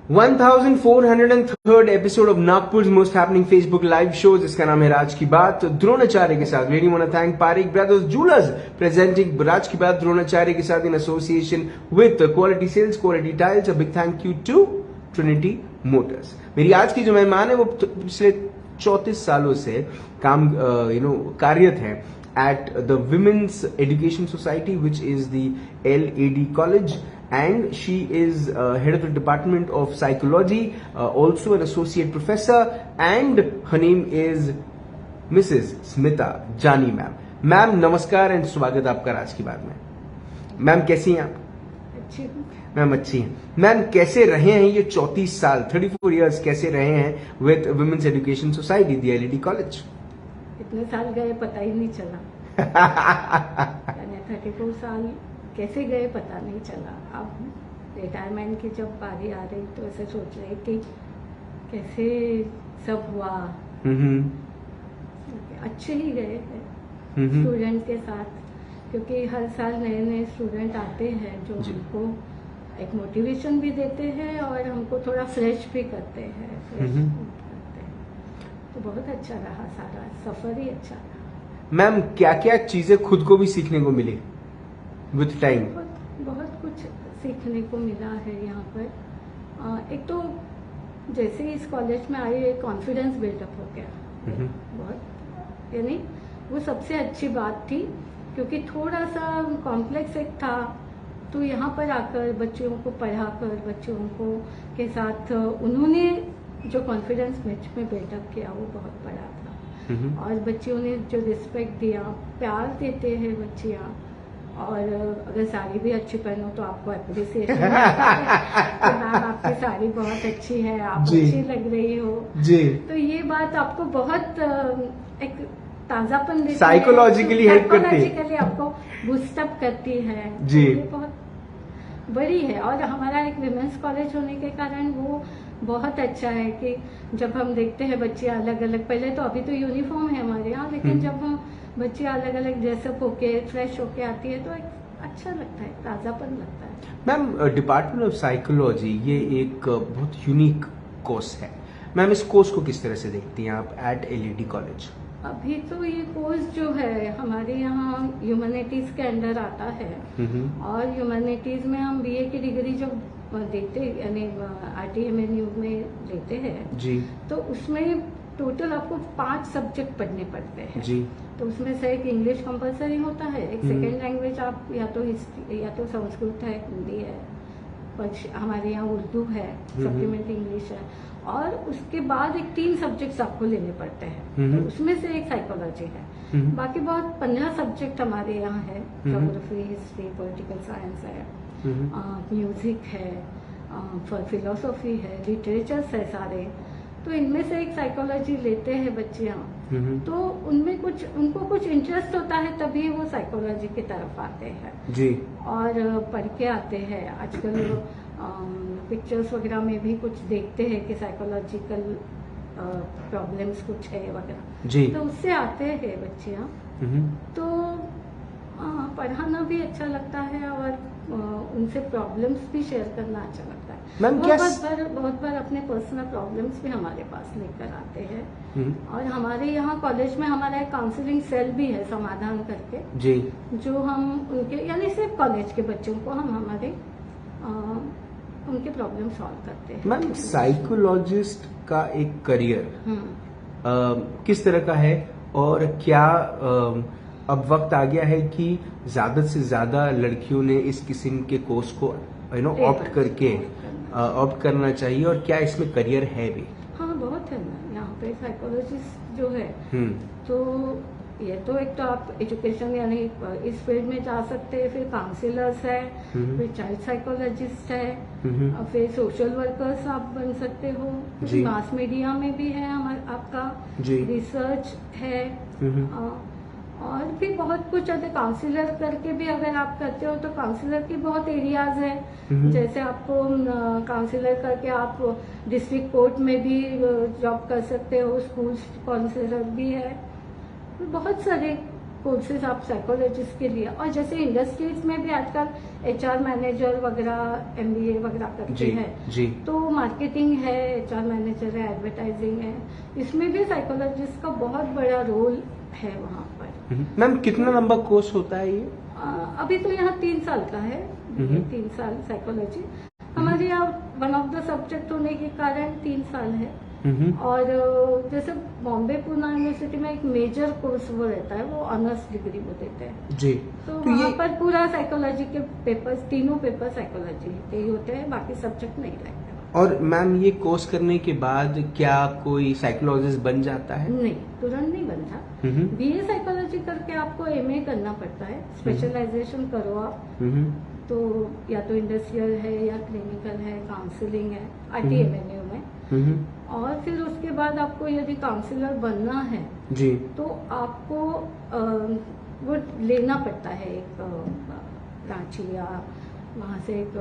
1403rd episode of Nagpur most happening Facebook live shows. इसका नाम है राज की बात द्रोणाचार्य के साथ। Really want to thank Parik brothers jewellers presenting राज की बात द्रोणाचार्य के साथ in association with quality sales quality tiles. A big thank you to Trinity Motors. मेरी आज की जो मेहमान है वो पिछले 34 सालों से कार्यरत है at the Women's Education Society, which is the LAD College, and she is head of the Department of Psychology, also an associate professor, and her name is Mrs. Smita Jani ma'am. Ma'am नमस्कार and स्वागत आपका राज की बात में। Ma'am कैसी हैं आप? अच्छी हूँ। मैम अच्छी हैं। मैम कैसे रहे हैं ये 34 साल 34 इयर्स कैसे रहे हैं with women's education society the LAD college? इतने साल गए पता ही नहीं चला। 34 साल कैसे गए पता नहीं चला। अब रिटायरमेंट की जब बारी आ रही तो ऐसे सोच रही थी कैसे सब हुआ। अच्छे ही गए हैं स्टूडेंट के साथ, क्योंकि हर साल नए नए स्टूडेंट आते हैं जो हमको एक मोटिवेशन भी देते हैं और हमको थोड़ा फ्रेश भी करते हैं। तो बहुत अच्छा रहा, सारा सफर ही अच्छा रहा। मैम क्या क्या चीजें खुद को भी सीखने को मिली विद टाइम? बहुत कुछ सीखने को मिला है यहाँ पर। एक तो जैसे ही इस कॉलेज में आई एक कॉन्फिडेंस बिल्डअप हो गया बहुत, यानी वो सबसे अच्छी बात थी, क्योंकि थोड़ा सा कॉम्प्लेक्स एक था। तो यहाँ पर आकर बच्चों को पढ़ाकर बच्चों को के साथ उन्होंने जो कॉन्फिडेंस में बिल्डअप किया वो बहुत बड़ा था। और बच्चियों ने जो रिस्पेक्ट दिया, प्यार देते हैं बच्चियाँ। और अगर साड़ी भी अच्छी पहनो तो आपको अप्रिसिएशन मिलता है कि मैम आपकी साड़ी बहुत अच्छी है, आप अच्छी लग रही हो जी। तो ये बात आपको बहुत एक ताजापन देती है, साइकोलॉजिकली हेल्प करती है, साइकोलॉजिकली आपको बूस्टअप करती है जी। तो ये बहुत बड़ी है। और हमारा एक विमेंस कॉलेज होने के कारण वो बहुत अच्छा है कि जब हम देखते हैं बच्चे अलग अलग, पहले तो अभी तो यूनिफॉर्म है हमारे यहाँ, लेकिन जब हम बच्चे अलग अलग ड्रेसअप होके फ्रेश होके आती है तो एक अच्छा लगता है, ताज़ापन लगता है। मैम डिपार्टमेंट ऑफ साइकोलॉजी ये एक बहुत यूनिक कोर्स है। मैम इस कोर्स को किस तरह से देखती हैं आप एट LAD कॉलेज? अभी तो ये कोर्स जो है हमारे यहाँ ह्यूमैनिटीज के अंडर आता है। और ह्यूमैनिटीज में हम BA की डिग्री जब देते यानी RTMNU में लेते हैं जी, तो उसमें टोटल आपको 5 सब्जेक्ट पढ़ने पड़ते हैं जी। तो उसमें से एक इंग्लिश कंपलसरी होता है, एक सेकेंड लैंग्वेज आप या तो हिस्ट्री या तो संस्कृत है, हिंदी है, हमारे यहाँ उर्दू है, सप्लीमेंट्री इंग्लिश है। और उसके बाद एक 3 सब्जेक्ट्स आपको लेने पड़ते हैं, तो उसमें से एक साइकोलॉजी है। बाकी बहुत 15 सब्जेक्ट हमारे यहाँ है, ज्योग्राफी, हिस्ट्री, पॉलिटिकल साइंस है, म्यूजिक है, फिलोसॉफी है, लिटरेचर्स है सारे। तो इनमें से एक साइकोलॉजी लेते हैं बच्चियाँ, तो उनमें उनको कुछ इंटरेस्ट होता है तभी वो साइकोलॉजी की तरफ आते हैं जी। और पढ़ के आते हैं। आजकल पिक्चर्स वगैरह में भी कुछ देखते हैं कि साइकोलॉजिकल प्रॉब्लम्स कुछ है वगैरह जी, तो उससे आते हैं बच्चियाँ। तो पढ़ाना भी अच्छा लगता है और उनसे प्रॉब्लम्स भी शेयर करना अच्छा लगता है। बहुत बार अपने पर्सनल प्रॉब्लम्स भी हमारे पास लेकर आते हैं। और हमारे यहाँ कॉलेज में हमारा एक काउंसलिंग सेल भी है समाधान करके जी, जो हम उनके यानी सिर्फ कॉलेज के बच्चों को हम हमारे उनके प्रॉब्लम सॉल्व करते हैं। मैम साइकोलॉजिस्ट का एक करियर किस तरह का है और क्या अब वक्त आ गया है कि ज्यादा से ज्यादा लड़कियों ने इस किस्म के कोर्स को ऑप्ट करना चाहिए और क्या इसमें करियर है भी? हाँ बहुत है ना यहाँ पे साइकोलॉजिस्ट जो है। तो ये तो एक तो आप एजुकेशन यानी इस फील्ड में जा सकते हैं, फिर काउंसलर्स है, फिर चाइल्ड साइकोलॉजिस्ट है, फिर सोशल वर्कर्स आप बन सकते हो, फिर मास मीडिया में भी है आपका रिसर्च है। और भी बहुत कुछ है। काउंसलर करके भी अगर आप करते हो तो काउंसलर की बहुत एरियाज है, जैसे आपको काउंसलर करके आप डिस्ट्रिक्ट कोर्ट में भी जॉब कर सकते हो, स्कूल काउंसलर भी है, बहुत सारे कोर्सेज आप साइकोलॉजिस्ट के लिए। और जैसे इंडस्ट्रीज में भी आजकल HR मैनेजर वगैरह MBA वगैरह करते हैं, तो मार्केटिंग है, HR मैनेजर है, एडवर्टाइजिंग है, इसमें भी साइकोलॉजिस्ट का बहुत बड़ा रोल है वहाँ पर। मैम कितना लंबा कोर्स होता है ये? अभी तो यहाँ 3 साल का है, 3 साल साइकोलॉजी। हमारे यहाँ वन ऑफ द सब्जेक्ट होने के कारण 3 साल है। और जैसे बॉम्बे पूना यूनिवर्सिटी में एक मेजर कोर्स वो रहता है, वो ऑनर्स डिग्री वो देते हैं जी। तो वहाँ पर पूरा साइकोलॉजी के पेपर्स, तीनों पेपर साइकोलॉजी के ही होते हैं, बाकी सब्जेक्ट नहीं रहते। और मैम ये कोर्स करने के बाद क्या कोई साइकोलॉजिस्ट बन जाता है? नहीं, तुरंत नहीं बनता। BA साइकोलॉजी करके आपको MA करना पड़ता है, स्पेशलाइजेशन करो आप। तो या तो इंडस्ट्रियल है या क्लिनिकल है, काउंसलिंग है, RTMNU में। और फिर उसके बाद आपको यदि काउंसलर बनना है जी, तो आपको वो लेना पड़ता है एक रांची या वहाँ से एक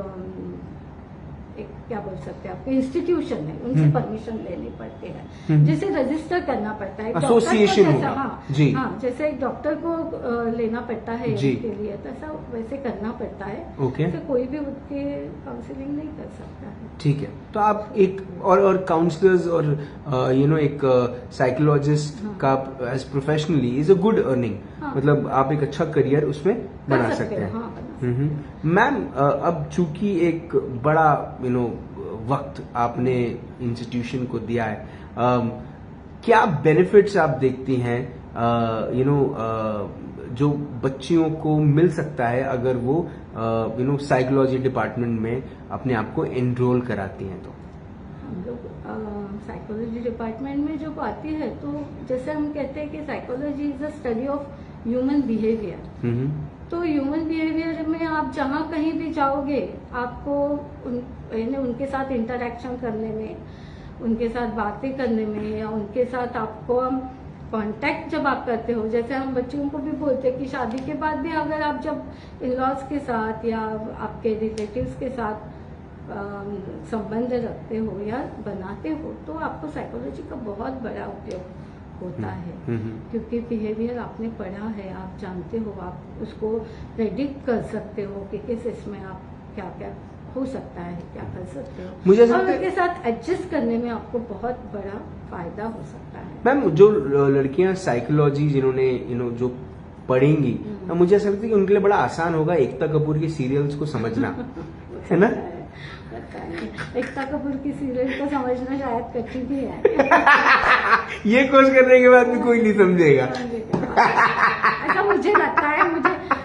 क्या बोल सकते हैं, आपके इंस्टीट्यूशन है, उनसे परमिशन लेनी पड़ती है, जैसे रजिस्टर करना पड़ता है एसोसिएशन होगा। हाँ जी, हाँ, जैसे एक डॉक्टर को लेना पड़ता है के लिए, तो ऐसा वैसे करना पड़ता है। ओके, तो कोई भी उठ के काउंसलिंग नहीं कर सकता है। ठीक है। तो आप एक और काउंसलर्स और एक साइकोलॉजिस्ट का as professionally is a good earning, मतलब आप एक अच्छा करियर उसमें बना सकते हैं। मैम अब चूंकि एक बड़ा वक्त आपने इंस्टीट्यूशन को दिया है, क्या बेनिफिट्स आप देखती हैं जो बच्चियों को मिल सकता है अगर वो साइकोलॉजी डिपार्टमेंट में अपने आप को एनरोल कराती हैं? तो हम लोग साइकोलॉजी डिपार्टमेंट में जब आती है तो जैसे हम कहते हैं कि psychology is a study of human behaviour. तो ह्यूमन बिहेवियर में आप जहाँ कहीं भी जाओगे, आपको उनके साथ इंटरेक्शन करने में, उनके साथ बातें करने में, या उनके साथ आपको कांटेक्ट जब आप करते हो, जैसे हम बच्चों को भी बोलते हैं कि शादी के बाद भी अगर आप जब इन-लॉज के साथ या आपके रिलेटिव्स के साथ संबंध रखते हो या बनाते हो, तो आपको साइकोलॉजी का बहुत बड़ा उपयोग होता है, क्योंकि बिहेवियर आपने पढ़ा है, आप जानते हो, आप उसको प्रेडिक्ट कर सकते हो कि किस इसमें आप क्या क्या हो सकता है, क्या कर सकते हो, मुझे और उनके साथ एडजस्ट करने में आपको बहुत बड़ा फायदा हो सकता है। मैम जो लड़कियां साइकोलॉजी जिन्होंने जो पढ़ेंगी, मुझे ऐसा लगता है कि उनके लिए बड़ा आसान होगा एकता कपूर की सीरियल्स को समझना, है ना? एकता कपूर की सीरियल को समझना शायद कठिन भी है। ये कोर्स करने के बाद भी कोई नहीं समझेगा। ऐसा मुझे लगता है,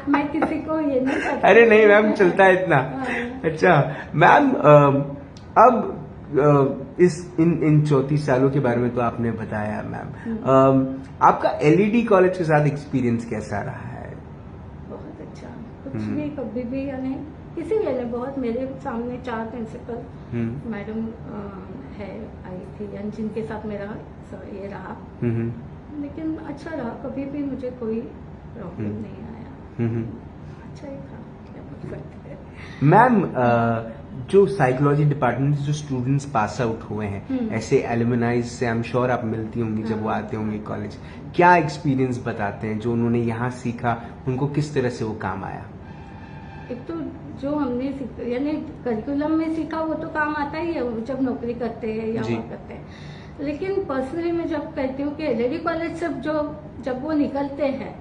मैं किसी को ये नहीं करता। अरे नहीं मैम, चलता है इतना। अच्छा मैम, अब इन 34 सालों के बारे में तो आपने बताया मैम, आपका LED कॉलेज के साथ एक्सपीरियंस कैसा रहा है? बहुत अच्छा, कुछ भी कभी भी यानी किसी वेले बहुत, मेरे सामने 4 प्रिंसिपल मैडम है आई थी, जिनके साथ मेरा ये रहा, लेकिन अच्छा रहा, कभी भी मुझे कोई प्रॉब्लम नहीं आया, अच्छा ही था, क्या बोल सकते हैं। मैम जो साइकोलॉजी डिपार्टमेंट से जो स्टूडेंट्स पास आउट हुए हैं, ऐसे एलुमनाइज से आई एम श्योर आप मिलती होंगी जब वो आते होंगे कॉलेज, क्या एक्सपीरियंस बताते हैं जो उन्होंने यहाँ सीखा, उनको किस तरह से वो काम आया? एक तो जो हमने यानी करिकुलम में सीखा वो तो काम आता ही है जब नौकरी करते हैं या वो करते हैं, लेकिन पर्सनली मैं जब कहती हूँ कि LED कॉलेज से जब वो निकलते हैं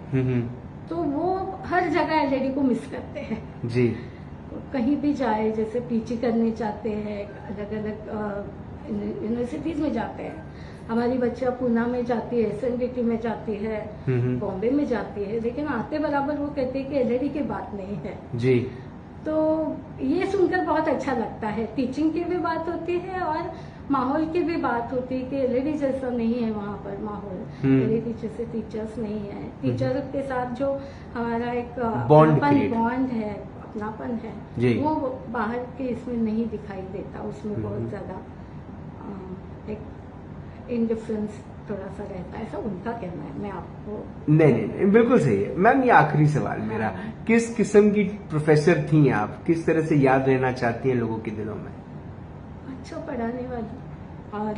तो वो हर जगह LED को मिस करते हैं जी। कहीं भी जाए, जैसे PG करने जाते हैं, अलग अलग यूनिवर्सिटीज में जाते हैं, हमारी बच्चियां पूना में जाती है, SNDT में जाती है, बॉम्बे में जाती है, लेकिन आते बराबर वो कहते हैं कि LED की बात नहीं है जी। तो ये सुनकर बहुत अच्छा लगता है, टीचिंग की भी बात होती है और माहौल की भी बात होती है कि LED जैसा नहीं है वहाँ पर माहौल, LED टीचर से टीचर्स नहीं है, टीचर के साथ जो हमारा एक बॉन्ड है, अपनापन है, वो बाहर के इसमें नहीं दिखाई देता, उसमें बहुत ज्यादा एक इंडिफरेंस थोड़ा सा रहता है, ऐसा उनका कहना है। मैं आपको नहीं बिल्कुल सही है मैम। ये आखिरी सवाल मेरा, किस किस्म की प्रोफेसर थी आप, किस तरह से याद रहना चाहती हैं लोगों के दिलों में? अच्छा पढ़ाने वाली और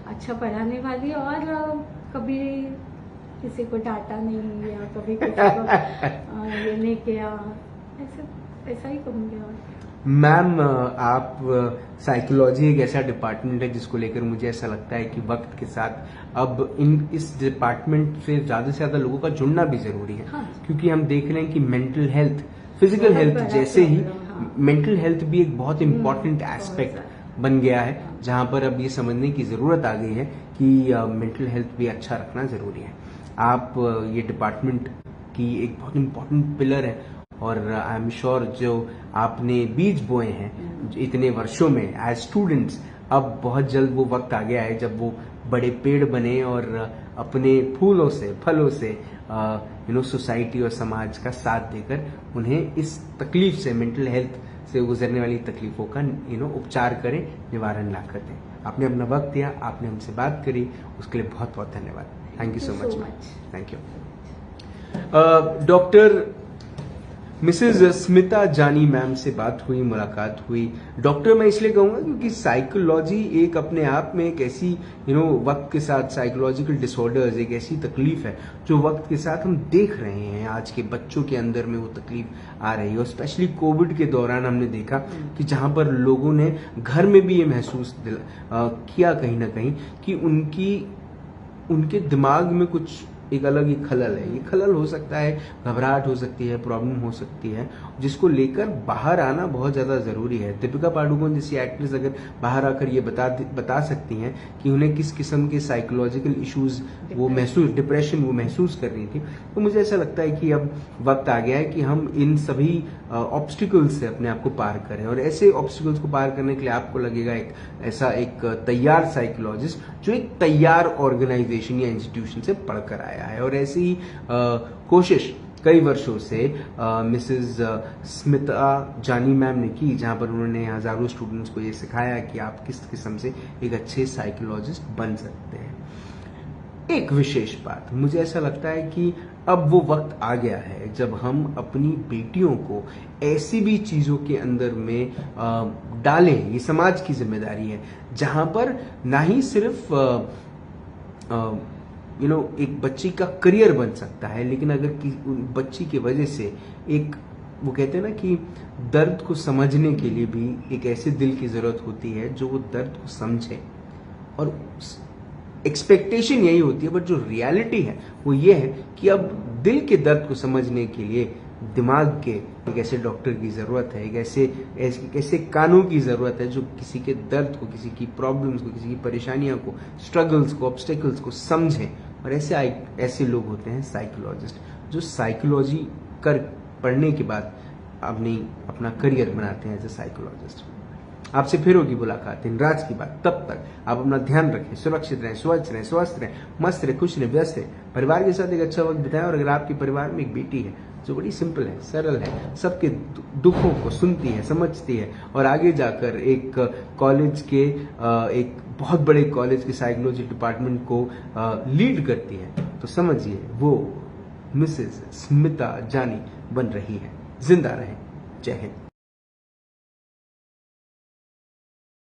अच्छा पढ़ाने वाली, और कभी किसी को डांटा नहीं या कभी किसी को ये नहीं किया, ऐसा ही कहूँगी। और मैम, आप साइकोलॉजी एक ऐसा डिपार्टमेंट है जिसको लेकर मुझे ऐसा लगता है कि वक्त के साथ अब इस डिपार्टमेंट से ज्यादा लोगों का जुड़ना भी जरूरी है। हाँ। क्योंकि हम देख रहे हैं कि मेंटल हेल्थ, फिजिकल बहुत हेल्थ बड़ा जैसे ही प्रॉब्लम, हाँ। मेंटल हेल्थ भी एक बहुत इंपॉर्टेंट बहुत एस्पेक्ट ज्यादा। बन गया है, जहां पर अब ये समझने की जरूरत आ गई है कि मेंटल हेल्थ भी अच्छा रखना जरूरी है। आप ये डिपार्टमेंट की एक बहुत इंपॉर्टेंट पिलर है और आई एम श्योर जो आपने बीज बोए हैं इतने वर्षों में एज स्टूडेंट्स, अब बहुत जल्द वो वक्त आ गया है जब वो बड़े पेड़ बने और अपने फूलों से, फलों से सोसाइटी और समाज का साथ देकर उन्हें इस तकलीफ से, मेंटल हेल्थ से गुजरने वाली तकलीफों का उपचार करें, निवारण ला कर दें। आपने अपना वक्त दिया, आपने हमसे बात करी, उसके लिए बहुत बहुत धन्यवाद। Thank you so much. Thank you. Doctor Mrs Smita Jani ma'am से बात हुई, मुलाकात हुई। डॉक्टर मैं इसलिए कहूंगा क्योंकि साइकोलॉजी एक अपने आप में एक ऐसी वक्त के साथ साइकोलॉजिकल डिसऑर्डर्स एक ऐसी तकलीफ है जो वक्त के साथ हम देख रहे हैं आज के बच्चों के अंदर में वो तकलीफ आ रही है। और स्पेशली कोविड के दौरान हमने देखा कि जहां पर लोगों ने घर में भी ये महसूस किया कहीं ना कहीं कि उनके दिमाग में कुछ एक अलग ही खलल है। ये खलल हो सकता है, घबराहट हो सकती है, प्रॉब्लम हो सकती है, जिसको लेकर बाहर आना बहुत ज्यादा जरूरी है। दीपिका पादुकोण जैसी एक्ट्रेस अगर बाहर आकर ये बता सकती हैं कि उन्हें किस किस्म के साइकोलॉजिकल इश्यूज डिप्रेशन वो महसूस कर रही थी, तो मुझे ऐसा लगता है कि अब वक्त आ गया है कि हम इन सभी ऑब्स्टिकल्स से अपने आप को पार करें। और ऐसे ऑब्स्टिकल्स को पार करने के लिए आपको लगेगा एक तैयार साइकोलॉजिस्ट जो एक तैयार ऑर्गेनाइजेशन या इंस्टीट्यूशन से पढ़कर आया है। और ऐसी ही कोशिश कई वर्षों से मिसेज स्मिता जानी मैम ने की, जहां पर उन्होंने हजारों स्टूडेंट्स को ये सिखाया कि आप किस किस्म से एक अच्छे साइकोलॉजिस्ट बन सकते हैं। एक विशेष बात, मुझे ऐसा लगता है कि अब वो वक्त आ गया है जब हम अपनी बेटियों को ऐसी भी चीजों के अंदर में डालें, ये समाज की जिम्मेदारी है, जहां पर ना ही सिर्फ एक बच्ची का करियर बन सकता है, लेकिन अगर बच्ची की वजह से वो कहते हैं ना कि दर्द को समझने के लिए भी एक ऐसे दिल की जरूरत होती है जो वो दर्द को समझे। और एक्सपेक्टेशन यही होती है, बट जो रियलिटी है वो ये है कि अब दिल के दर्द को समझने के लिए दिमाग के एक ऐसे डॉक्टर की जरूरत है, एक ऐसे कानों की जरूरत है जो किसी के दर्द को, किसी की प्रॉब्लम्स को, किसी की परेशानियों को, स्ट्रगल्स को, ऑब्स्टेकल्स को समझें। और ऐसे लोग होते हैं साइकोलॉजिस्ट, जो साइकोलॉजी पढ़ने के बाद अपना करियर बनाते हैं एज ए साइकोलॉजिस्ट। आपसे फिर होगी मुलाकात इन राज की बात। तब तक आप अपना ध्यान रखें, सुरक्षित रहें, स्वच्छ रहें, स्वस्थ रहें, मस्त रहें, खुश रहें, व्यस्त रहें, परिवार के साथ एक अच्छा वक्त बिताएं। और अगर आपके परिवार में एक बेटी है जो बड़ी सिंपल है, सरल है, सबके दुखों को सुनती है, समझती है और आगे जाकर एक कॉलेज के एक बहुत बड़े कॉलेज के साइकोलॉजी डिपार्टमेंट को लीड करती है, तो समझिए वो मिसेज स्मिता जानी बन रही है। जिंदा रहें। जय हिंद।